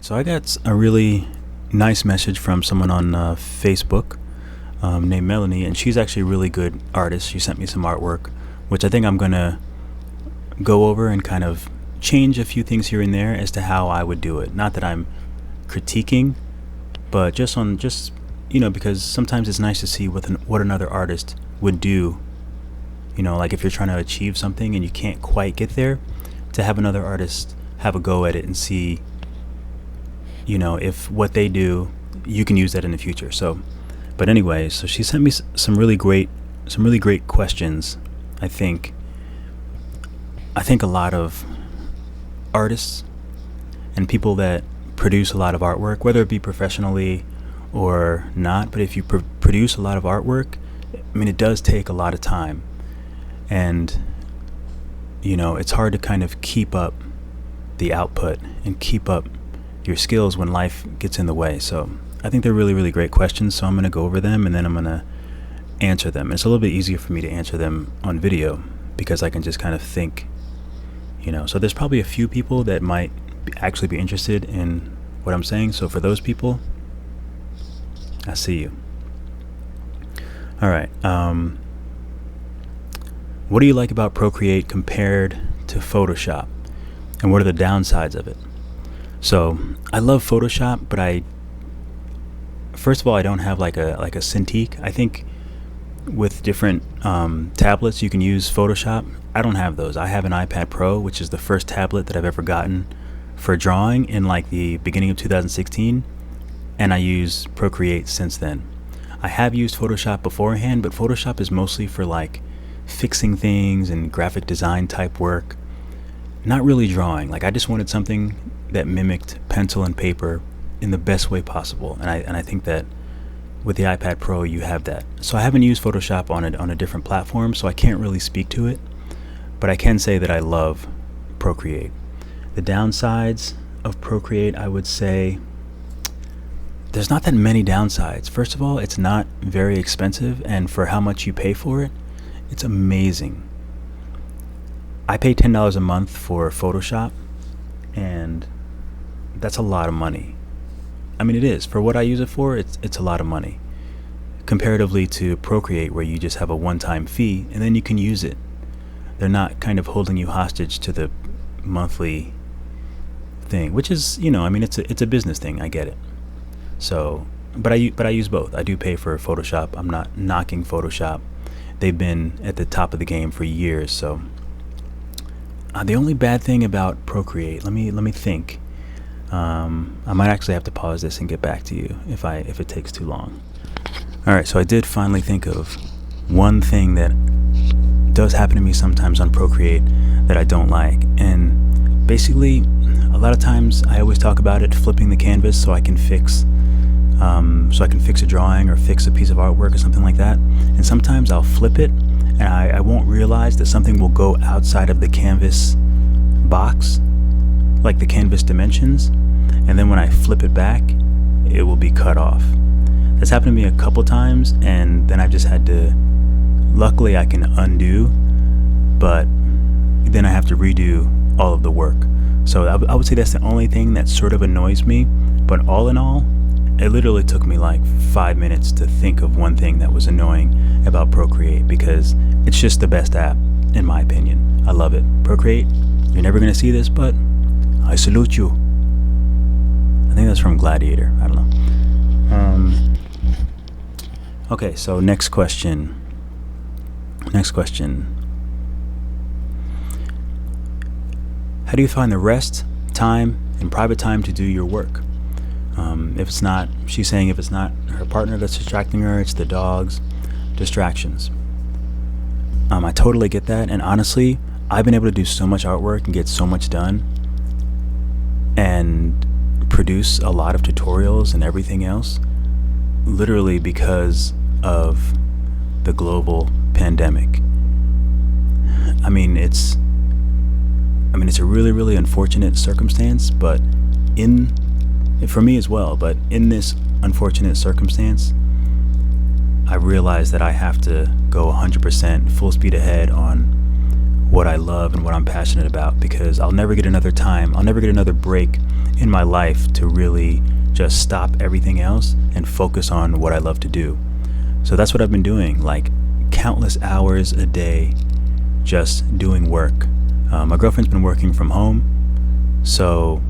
right, so I got a really nice message from someone on Facebook named Melanie, and she's actually a really good artist. She sent me some artwork, which I think I'm going to go over and kind of change a few things here and there as to how I would do it. Not that I'm critiquing, but just because sometimes it's nice to see what another artist would do. Like if you're trying to achieve something and you can't quite get there, to have another artist have a go at it and see, if what they do, you can use that in the future. So she sent me some really great questions. I think a lot of artists and people that produce a lot of artwork, whether it be professionally or not, but if you produce a lot of artwork, it does take a lot of time. And, it's hard to kind of keep up the output and keep up your skills when life gets in the way. So I think they're really, really great questions. So I'm going to go over them and then I'm going to answer them. It's a little bit easier for me to answer them on video because I can just kind of think, So there's probably a few people that might actually be interested in what I'm saying. So for those people, I see you. All right. What do you like about Procreate compared to Photoshop? And what are the downsides of it? So I love Photoshop, but first of all, I don't have like a Cintiq. I think with different tablets, you can use Photoshop. I don't have those. I have an iPad Pro, which is the first tablet that I've ever gotten for drawing in like the beginning of 2016. And I use Procreate since then. I have used Photoshop beforehand, but Photoshop is mostly for like fixing things and graphic design type work, not really drawing. Like I just wanted something that mimicked pencil and paper in the best way possible, and I think that with the iPad Pro you have that. So I haven't used Photoshop on a different platform, so I can't really speak to it, but I can say that I love Procreate. The downsides of Procreate, I would say there's not that many downsides. First of all, it's not very expensive, and for how much you pay for it, it's amazing. I pay $10 a month for Photoshop, and that's a lot of money. It is. For what I use it for, it's a lot of money. Comparatively to Procreate, where you just have a one-time fee, and then you can use it. They're not kind of holding you hostage to the monthly thing, which is, it's a business thing. I get it. So, but I use both. I do pay for Photoshop. I'm not knocking Photoshop. They've been at the top of the game for years. So the only bad thing about Procreate, let me think. I might actually have to pause this and get back to you if it takes too long. All right, so I did finally think of one thing that does happen to me sometimes on Procreate that I don't like, and basically a lot of times I always talk about it flipping the canvas so I can fix a drawing or fix a piece of artwork or something like that. And sometimes I'll flip it and I won't realize that something will go outside of the canvas box, like the canvas dimensions, and then when I flip it back, it will be cut off. That's happened to me a couple times, and then I've just had to, luckily I can undo, but then I have to redo all of the work. So I would say that's the only thing that sort of annoys me, but all in all, it literally took me like 5 minutes to think of one thing that was annoying about Procreate, because it's just the best app, in my opinion. I love it. Procreate, you're never going to see this, but I salute you. I think that's from Gladiator. I don't know. Okay, so next question. How do you find the rest, time, and private time to do your work? She's saying if it's not her partner that's distracting her, it's the dogs, distractions. I totally get that, and honestly, I've been able to do so much artwork and get so much done and produce a lot of tutorials and everything else literally because of the global pandemic. It's a really, really unfortunate circumstance, but for me as well, but in this unfortunate circumstance, I realized that I have to go 100% full speed ahead on what I love and what I'm passionate about, because I'll never get another break in my life to really just stop everything else and focus on what I love to do. So that's what I've been doing, like countless hours a day, just doing work. My girlfriend's been working from home, so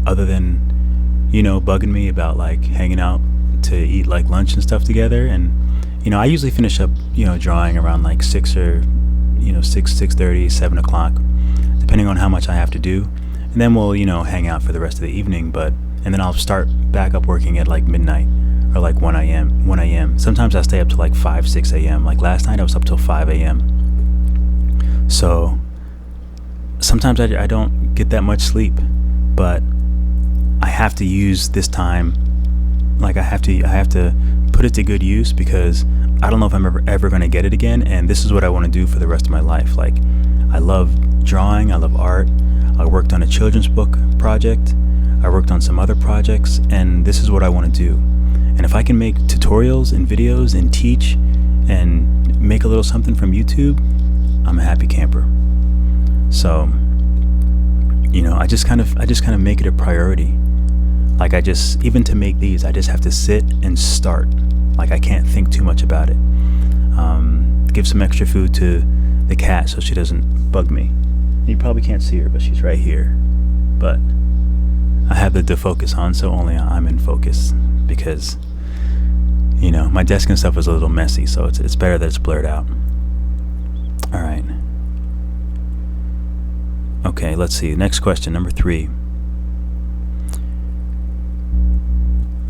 other than, bugging me about like hanging out to eat like lunch and stuff together, and I usually finish up drawing around like 6:30, 7 o'clock, depending on how much I have to do, and then we'll hang out for the rest of the evening. And then I'll start back up working at like midnight or like 1 a.m. Sometimes I stay up to like 5, 6 a.m. Like last night I was up till 5 a.m. So sometimes I don't get that much sleep, but I have to use this time. Like I have to put it to good use, because I don't know if I'm ever going to get it again. And this is what I want to do for the rest of my life. Like, I love drawing. I love art. I worked on a children's book project. I worked on some other projects, and this is what I want to do. And if I can make tutorials and videos and teach and make a little something from YouTube, I'm a happy camper. So, I just kind of make it a priority. Like even to make these, I just have to sit and start. Like I can't think too much about it. Give some extra food to the cat so she doesn't bug me. You probably can't see her, but she's right here. But I have the defocus on, so only I'm in focus, because my desk and stuff is a little messy, so it's better that it's blurred out. All right. Okay, let's see. Next question, number 3.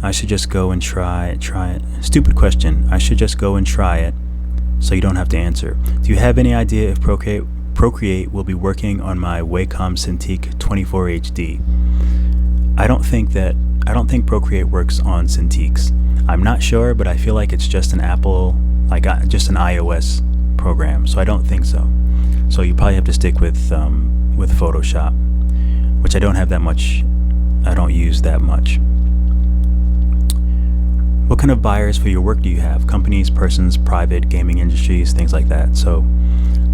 I should just go and try it. Stupid question. I should just go and try it so you don't have to answer. Do you have any idea if Procreate will be working on my Wacom Cintiq 24 HD? I don't think Procreate works on Cintiqs. I'm not sure, but I feel like it's just an Apple, just an iOS program, so I don't think so. So you probably have to stick with Photoshop, which I don't use that much. What kind of buyers for your work do you have? Companies, persons, private, gaming industries, things like that. So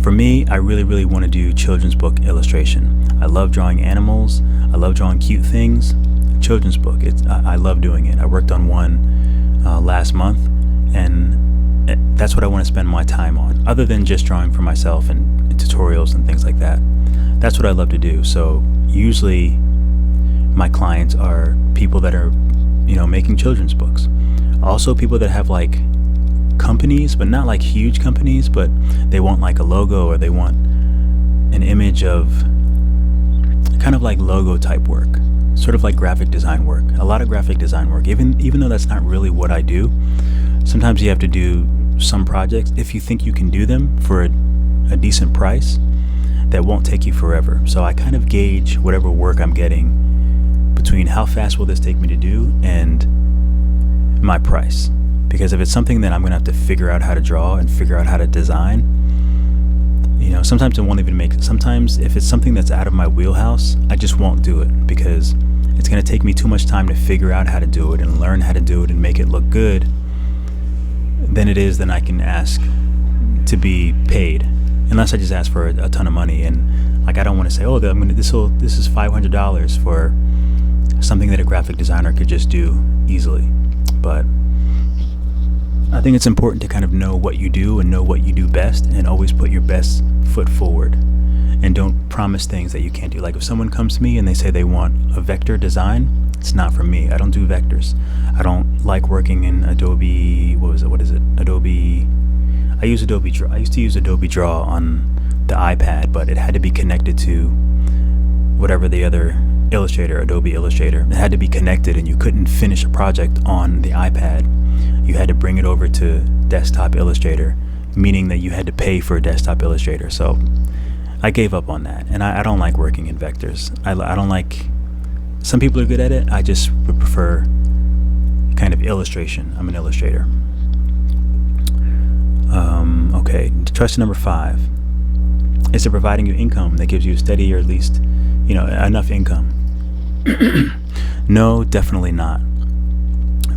for me, I really, really want to do children's book illustration. I love drawing animals. I love drawing cute things. Children's book, I love doing it. I worked on one last month, and that's what I want to spend my time on, other than just drawing for myself and tutorials and things like that. That's what I love to do. So usually my clients are people that are making children's books. Also people that have like companies, but not like huge companies, but they want like a logo, or they want an image of kind of like logo type work, sort of like graphic design work. A lot of graphic design work, even though that's not really what I do. Sometimes you have to do some projects if you think you can do them for a decent price that won't take you forever. So I kind of gauge whatever work I'm getting between how fast will this take me to do and my price. Because if it's something that I'm going to have to figure out how to draw and figure out how to design, sometimes it won't even make it. Sometimes if it's something that's out of my wheelhouse, I just won't do it, because it's going to take me too much time to figure out how to do it and learn how to do it and make it look good than it is then I can ask to be paid, unless I just ask for a ton of money. And like, I don't want to say, this is $500 for something that a graphic designer could just do easily. But I think it's important to kind of know what you do and know what you do best, and always put your best foot forward, and don't promise things that you can't do. Like if someone comes to me and they say they want a vector design, it's not for me. I don't do vectors. I don't like working in Adobe. Adobe. I use Adobe Draw. I used to use Adobe Draw on the iPad, but it had to be connected to whatever the other Adobe Illustrator. It had to be connected, and you couldn't finish a project on the iPad. You had to bring it over to Desktop Illustrator, meaning that you had to pay for Desktop Illustrator. So I gave up on that, and I don't like working in vectors. I don't like. Some people are good at it. I just would prefer kind of illustration. I'm an illustrator. Okay, question number 5. Is it providing you income that gives you a steady, or at least enough income? No, definitely not.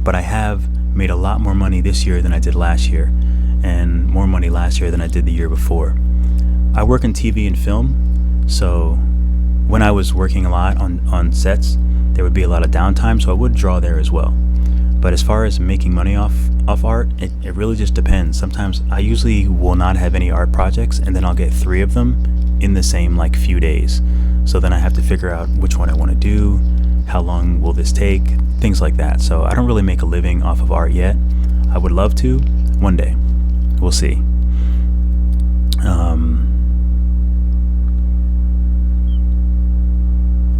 But I have made a lot more money this year than I did last year, and more money last year than I did the year before. I work in TV and film, so when I was working a lot on sets, there would be a lot of downtime, so I would draw there as well. But as far as making money off art, it really just depends. Sometimes I usually will not have any art projects, and then I'll get 3 of them in the same like few days. So then I have to figure out which one I want to do, how long will this take, things like that. So I don't really make a living off of art yet. I would love to one day. We'll see.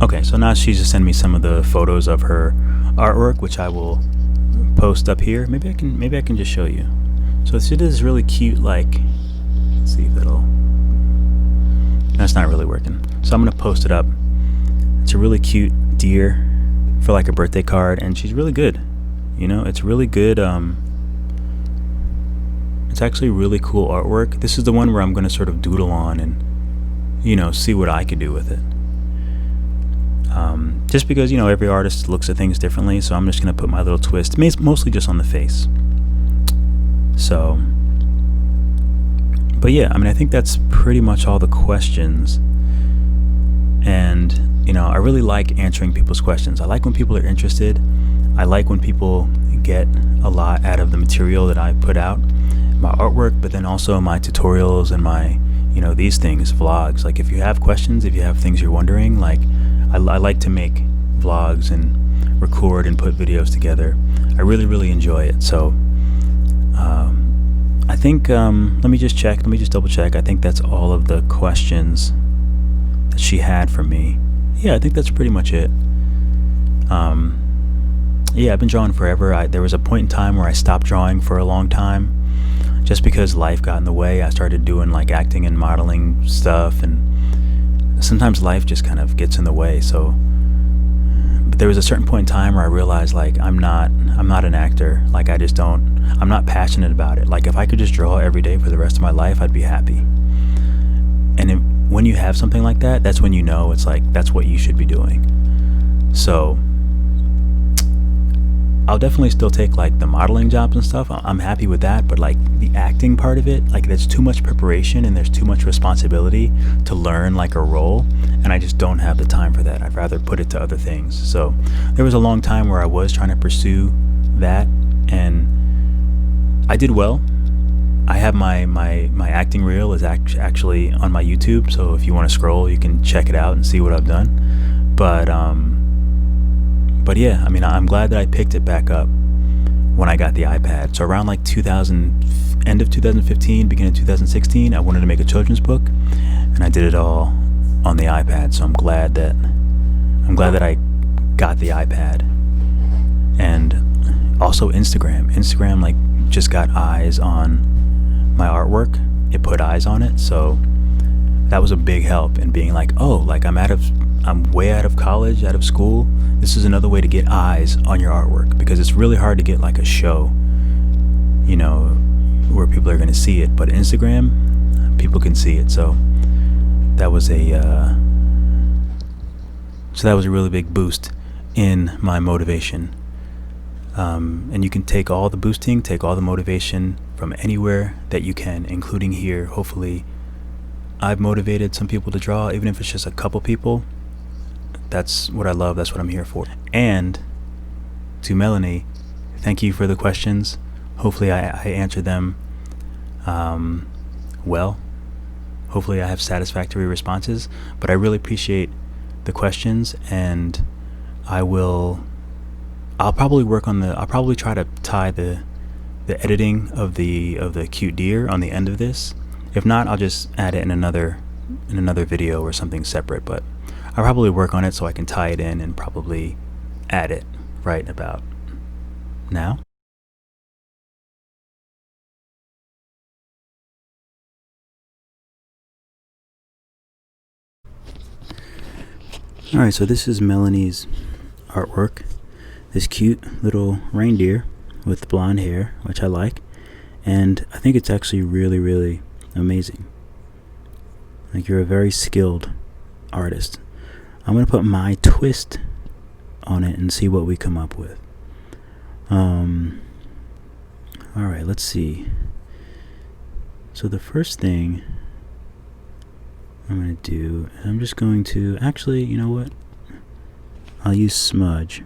Okay, so now she's just sent me some of the photos of her artwork, which I will post up here. Maybe I can just show you. So she does this really cute, like, let's see if that'll. That's not really working. So I'm gonna post it up. It's a really cute deer for like a birthday card, and she's really good. You know, it's really good. It's actually really cool artwork. This is the one where I'm gonna sort of doodle on and, you know, see what I could do with it. Just because, you know, every artist looks at things differently, so I'm just going to put my little twist, mostly just on the face. So, but yeah, I mean, I think that's pretty much all the questions. And, you know, I really like answering people's questions. I like when people are interested. I like when people get a lot out of the material that I put out, my artwork, but then also my tutorials and my, you know, these things, vlogs. Like, if you have questions, if you have things you're wondering, like, I like to make vlogs and record and put videos together. I really enjoy it. So I think let me just double check. I think that's all of the questions that she had for me. Yeah, I think that's pretty much it. Yeah, I've been drawing forever. There was a point in time where I stopped drawing for a long time just because life got in the way. I started doing like acting and modeling stuff, and sometimes life just kind of gets in the way. So, but there was a certain point in time where I realized, like, I'm not an actor. Like, I'm not passionate about it. Like, if I could just draw every day for the rest of my life, I'd be happy. And when you have something like that, that's when you know it's like, that's what you should be doing. So I'll definitely still take like the modeling jobs and stuff. I'm happy with that, but like the acting part of it, like there's too much preparation and there's too much responsibility to learn like a role, and I just don't have the time for that. I'd rather put it to other things. So there was a long time where I was trying to pursue that, and I did well. I have my acting reel is actually on my YouTube, so if you want to scroll, you can check it out and see what I've done. But yeah, I mean, I'm glad that I picked it back up when I got the iPad. So around like end of 2015, beginning of 2016, I wanted to make a children's book, and I did it all on the iPad. So I'm glad that I got the iPad. And also Instagram like just got eyes on my artwork. It put eyes on it, so that was a big help in being like, oh, like I'm way out of college, out of school. This is another way to get eyes on your artwork, because it's really hard to get like a show, you know, where people are going to see it. But Instagram, people can see it. So that was a really big boost in my motivation. And you can take all the boosting, take all the motivation from anywhere that you can, including here. Hopefully I've motivated some people to draw, even if it's just a couple people. That's what I love. That's what I'm here for. And to Melanie, thank you for the questions. Hopefully I answered them well. Hopefully I have satisfactory responses. But I really appreciate the questions, and I'll probably try to tie the editing of the cute deer on the end of this. If not, I'll just add it in another video or something separate. But I'll probably work on it so I can tie it in and probably add it right about now. Alright, so this is Melanie's artwork. This cute little reindeer with blonde hair, which I like. And I think it's actually really amazing. Like, you're a very skilled artist. I'm going to put my twist on it and see what we come up with. Alright, let's see. So the first thing I'm going to do, I'm just going to, actually, you know what? I'll use smudge.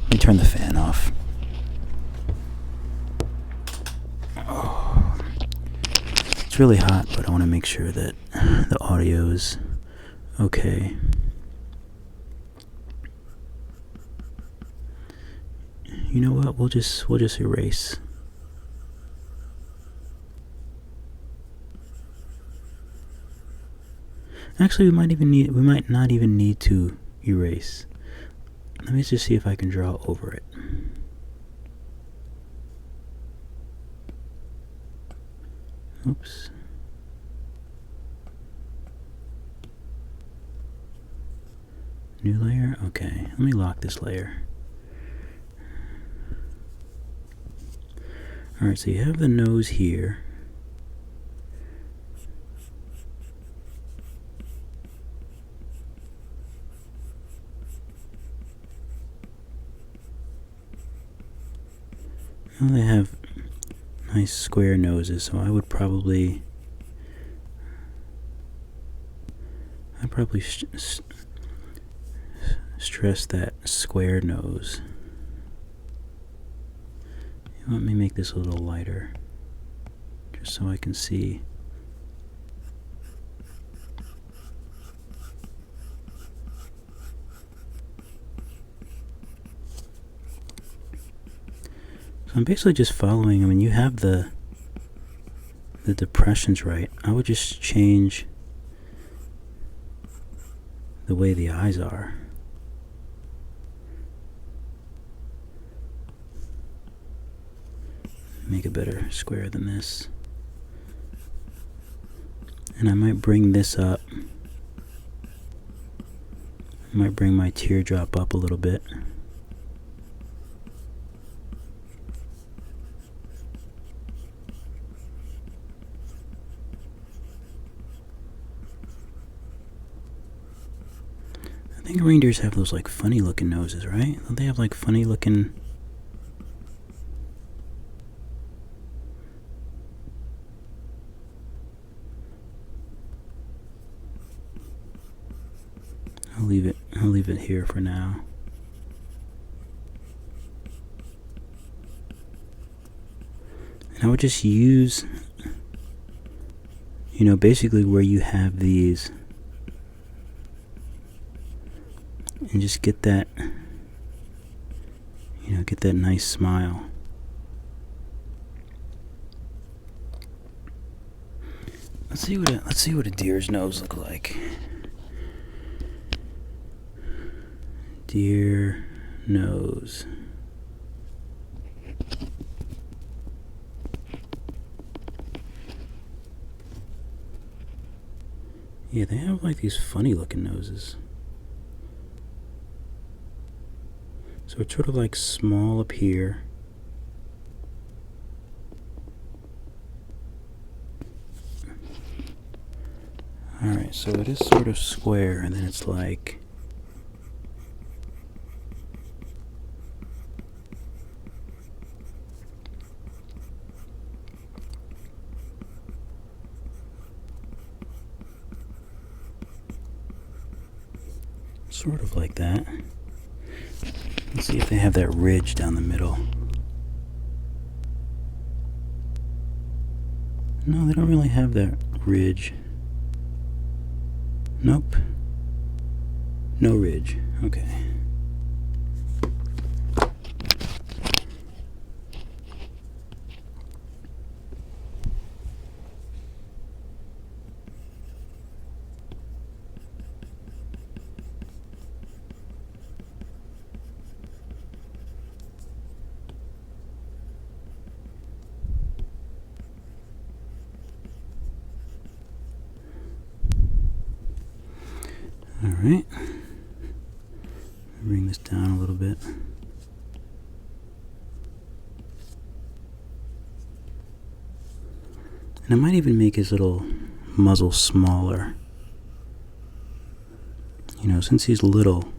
Let me turn the fan off. Oh. It's really hot, but I want to make sure that the audio is okay. You know what? We'll just erase. Actually, we might not even need to erase. Let me just see if I can draw over it. Oops. New layer? Okay, let me lock this layer. Alright, so you have the nose here. Well, they have nice square noses, so I'd probably stress that square nose. Let me make this a little lighter, just so I can see. So I'm basically just following. I mean, you have the depressions right. I would just change the way the eyes are. Make a better square than this. And I might bring this up. I might bring my teardrop up a little bit. I think reindeers have those like funny looking noses, right? Don't they have like funny looking... I'll leave it here for now. And I would just use, you know, basically where you have these, and just get that, you know, get that nice smile. Let's see what a deer's nose looks like. Deer nose. Yeah, they have like these funny looking noses. So it's sort of like small up here. Alright, so it is sort of square, and then it's like... sort of like that. Let's see if they have that ridge down the middle. No, they don't really have that ridge. Nope. No ridge. Okay. Alright, bring this down a little bit. And I might even make his little muzzle smaller. You know, since he's little,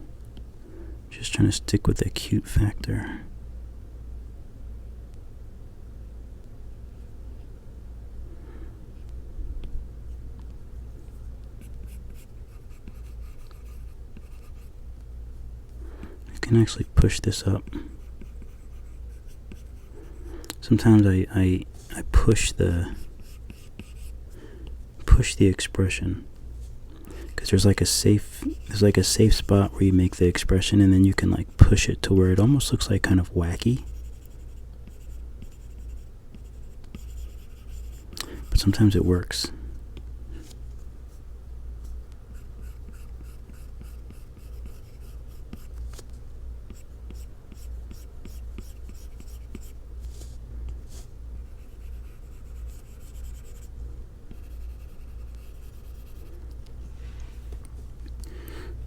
just trying to stick with that cute factor. can actually push this up. Sometimes I push the expression, because there's like a safe spot where you make the expression, and then you can like push it to where it almost looks like kind of wacky. But sometimes it works.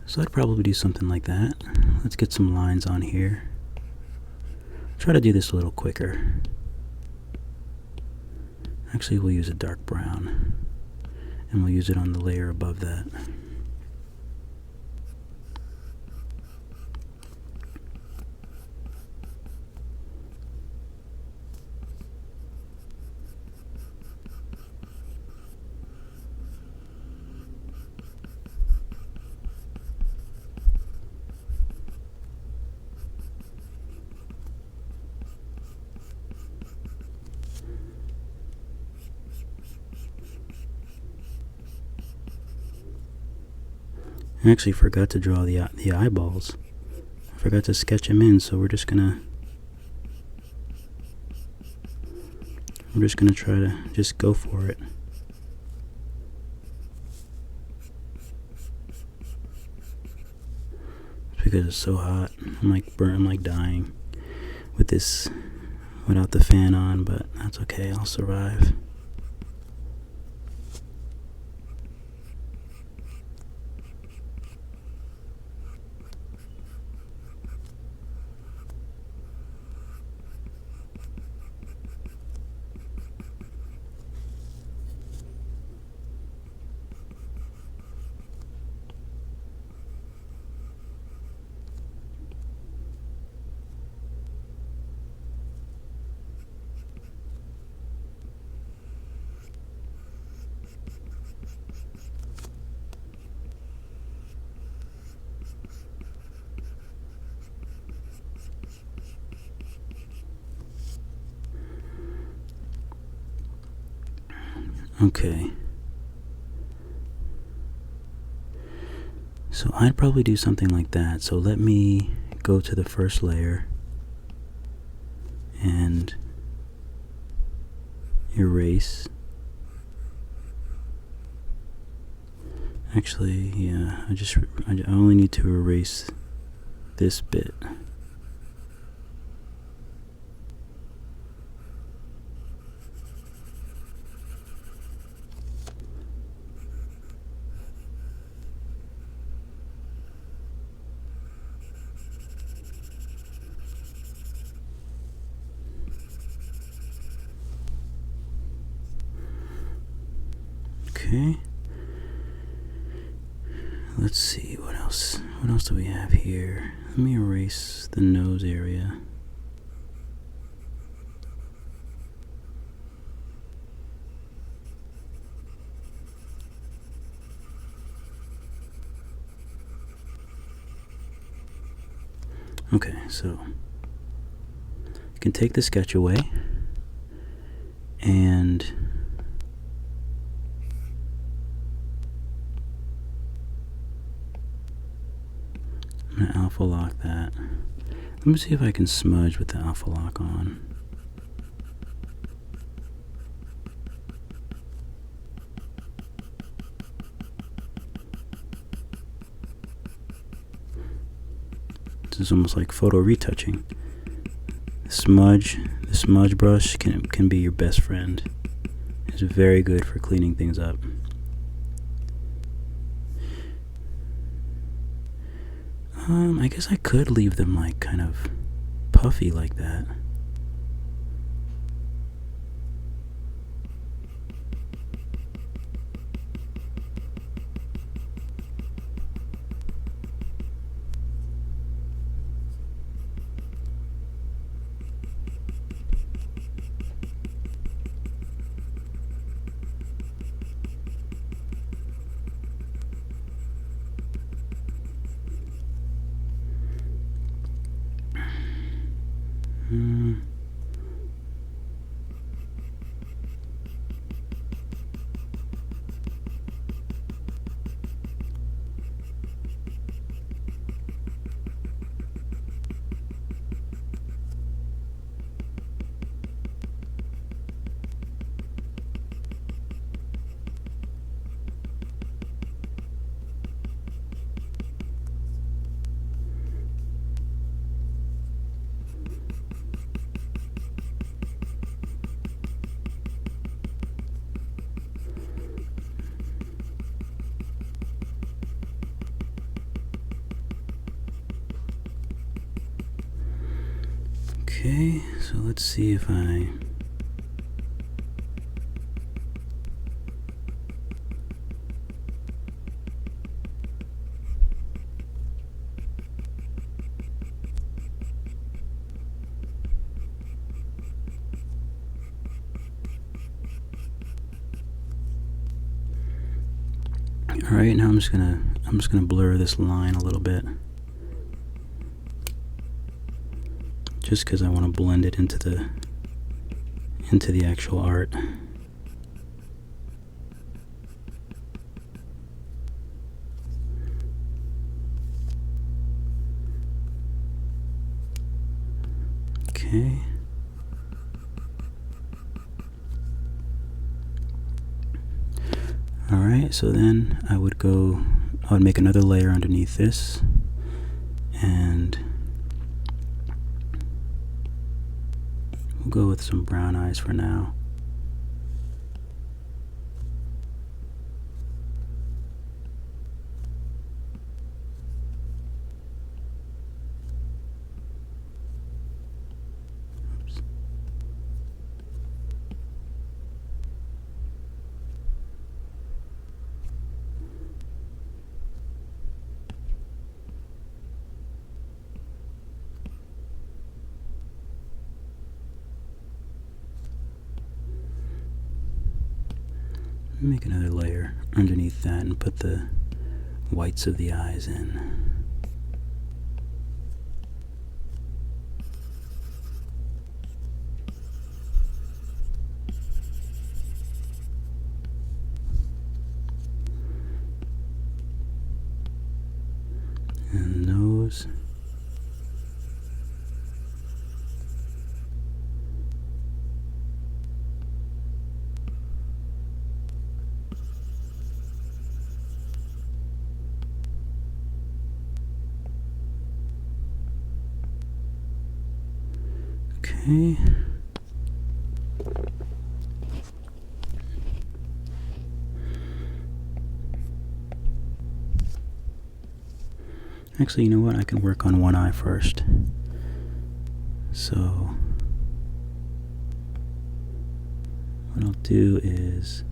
So I'd probably do something like that. Let's get some lines on here. Try to do this a little quicker. Actually, we'll use a dark brown, and we'll use it on the layer above that. I actually forgot to draw the eyeballs. I forgot to sketch them in, so we're just gonna try to just go for it. It's because it's so hot. I'm like burnt, I'm like dying with this without the fan on, but that's okay, I'll survive. Okay. So I'd probably do something like that. So let me go to the first layer and erase. Actually, yeah, I only need to erase this bit. Okay. Let's see, what else do we have here? Let me erase the nose area. Okay, so you can take the sketch away, and I'm going to alpha lock that. Let me see if I can smudge with the alpha lock on. This is almost like photo retouching. The smudge brush can be your best friend. It's very good for cleaning things up. I guess I could leave them like kind of puffy like that. Okay, so let's see if I... Alright, now I'm just gonna blur this line a little bit. Just because I want to blend it into the actual art. Okay. Alright, so then I would make another layer underneath this, and we'll go with some brown eyes for now. Oops. Make another layer underneath that and put the whites of the eyes in. And nose. Okay. Actually, you know what? I can work on one eye first. So what I'll do is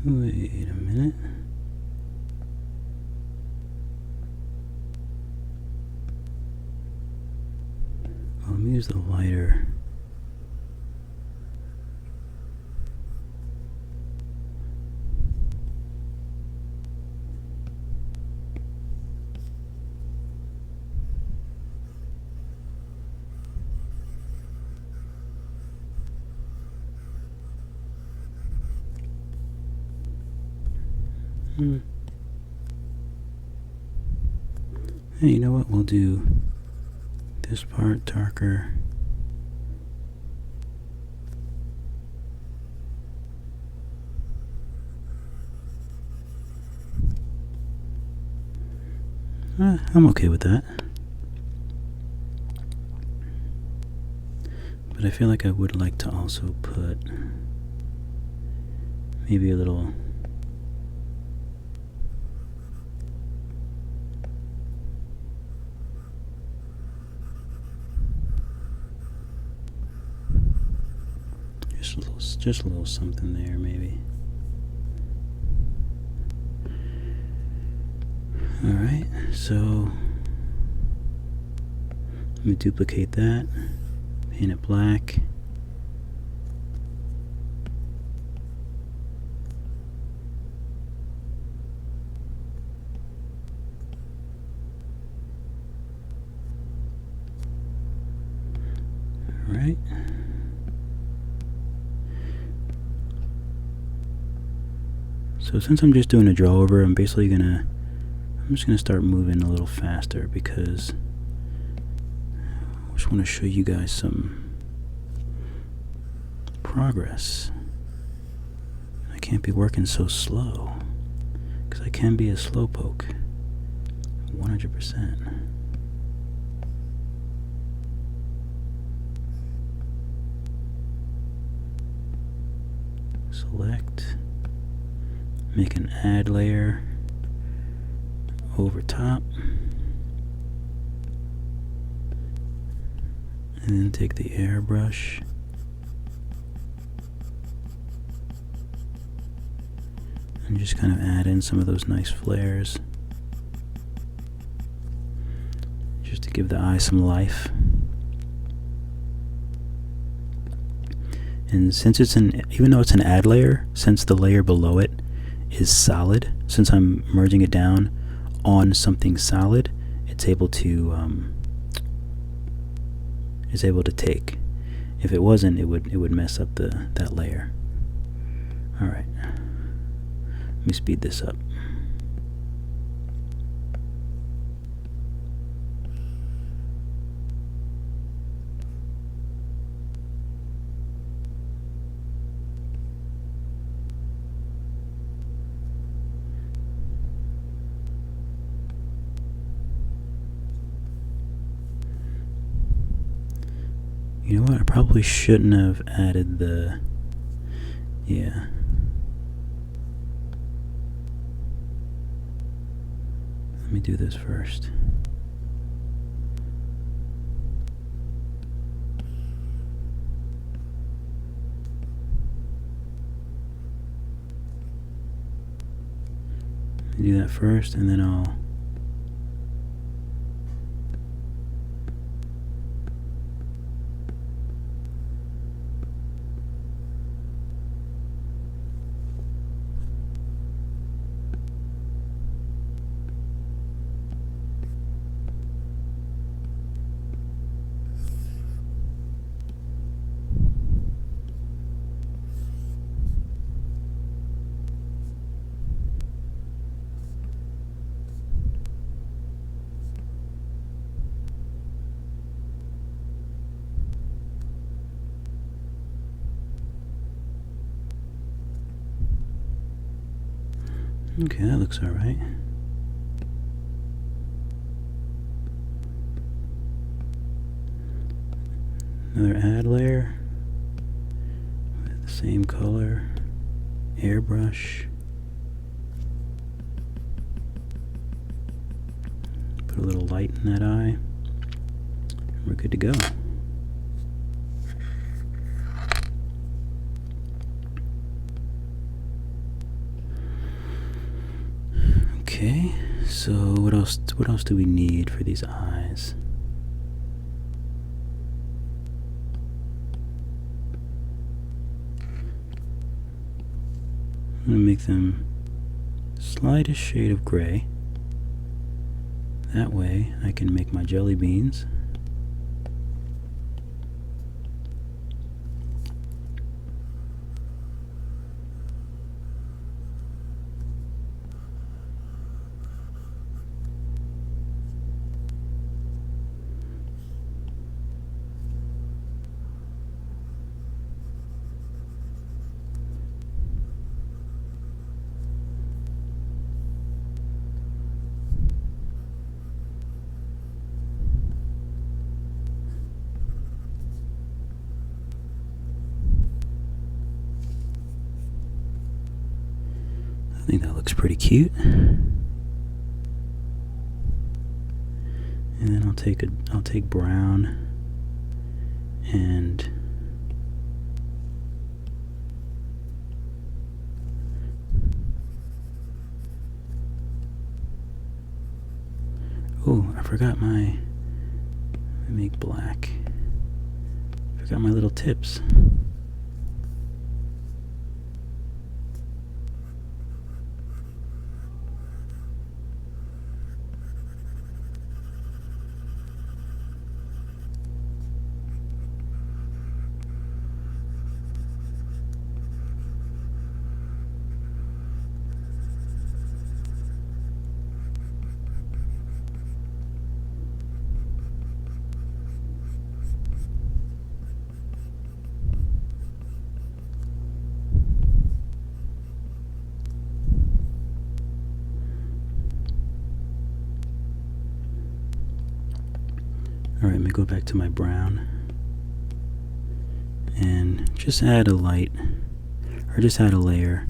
wait a minute. Well, let me use the lighter. Hey, you know what? We'll do this part darker. I'm okay with that. But I feel like I would like to also put maybe a little just a little something there, maybe. Alright, so let me duplicate that, paint it black. Alright. So since I'm just doing a draw over, I'm just gonna start moving a little faster because I just want to show you guys some progress. I can't be working so slow because I can be a slowpoke. 100%. Select, make an add layer over top, and then take the airbrush and just kind of add in some of those nice flares just to give the eye some life. And since even though it's an add layer, since the layer below it is solid, since I'm merging it down on something solid, it's able to take. If it wasn't, it would mess up that layer. All right, let me speed this up. You know what? I probably shouldn't have added the... Yeah. Let me do this first. Do that first, and then I'll... Okay, that looks alright. Another add layer with the same color, airbrush. Put a little light in that eye, and we're good to go. Okay, so what else do we need for these eyes? I'm going to make them slightest shade of gray. That way I can make my jelly beans. I think that looks pretty cute. And then I'll take brown and I forgot my make black. Forgot my little tips. Alright, let me go back to my brown and just add a light, or just add a layer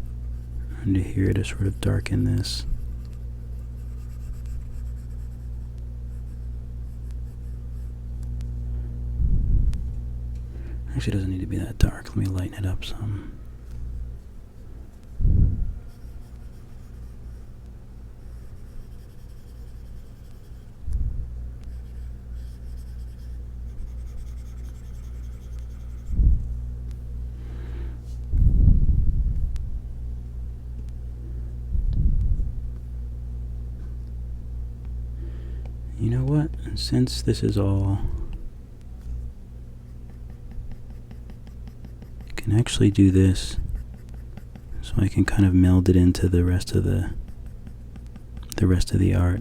under here to sort of darken this. Actually, it doesn't need to be that dark. Let me lighten it up some. You know what? And since this is all, I can actually do this, so I can kind of meld it into the rest of the art.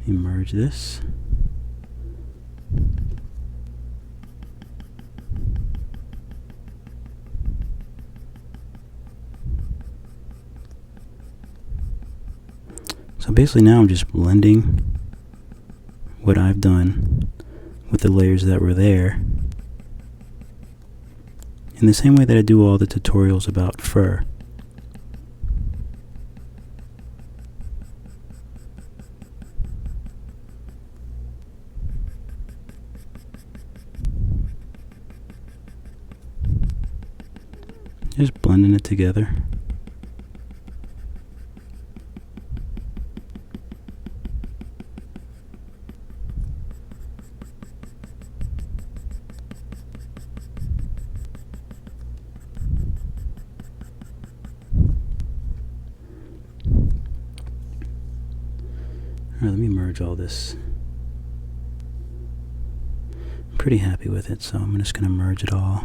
Merge this. So basically now I'm just blending what I've done with the layers that were there in the same way that I do all the tutorials about fur. Just blending it together. Alright, let me merge all this. I'm pretty happy with it, so I'm just going to merge it all.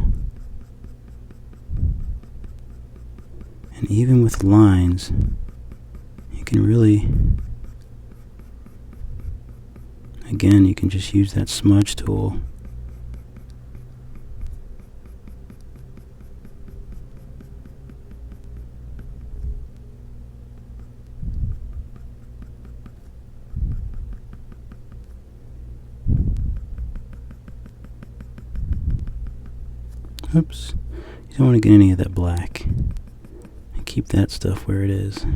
And even with lines, you can really, again, you can just use that smudge tool. Oops, you don't want to get any of that black. Keep that stuff where it is.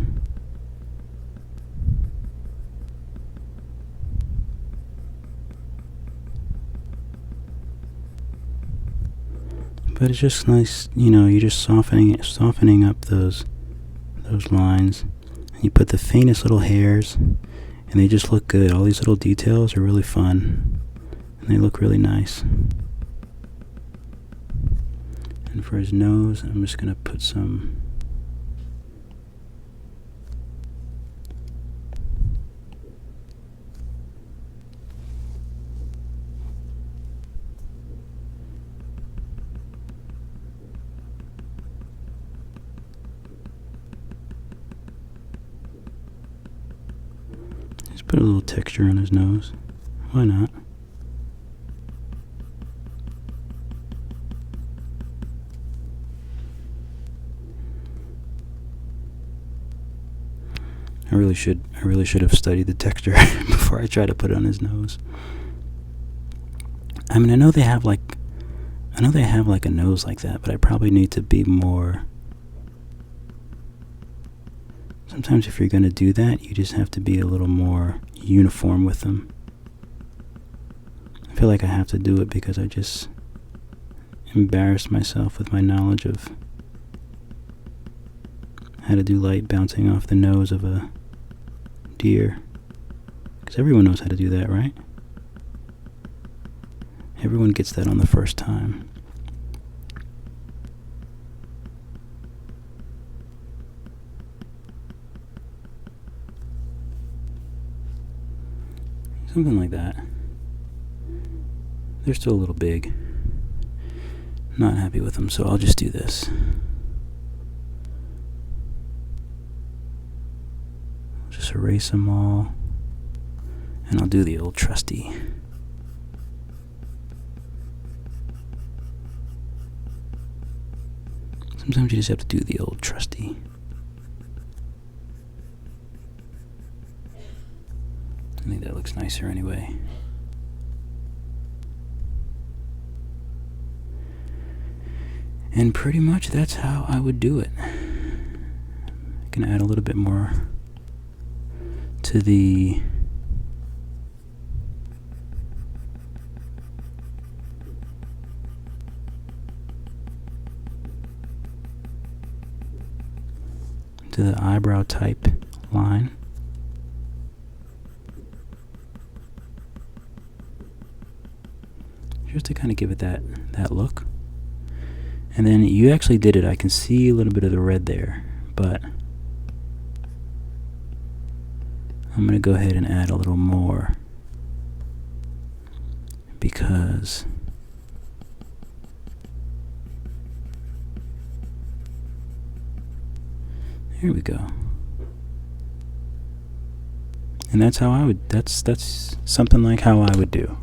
But it's just nice, you know, you're just softening up those lines. And you put the faintest little hairs, and they just look good. All these little details are really fun, and they look really nice. And for his nose, I'm just gonna put some put a little texture on his nose. Why not? I really should have studied the texture before I try to put it on his nose. I mean, I know they have like a nose like that, but I probably need to be more. Sometimes if you're going to do that, you just have to be a little more uniform with them. I feel like I have to do it because I just embarrassed myself with my knowledge of how to do light bouncing off the nose of a deer. Because everyone knows how to do that, right? Everyone gets that on the first time. Something like that. They're still a little big. Not happy with them, so I'll just do this. just erase them all. And I'll do the old trusty. Sometimes you just have to do the old trusty. I think that looks nicer anyway. And pretty much that's how I would do it. I can add a little bit more to the eyebrow type line. Just to kind of give it that look. And then you actually did it. I can see a little bit of the red there, but I'm going to go ahead and add a little more because here we go. And that's how I would, that's something like how I would do.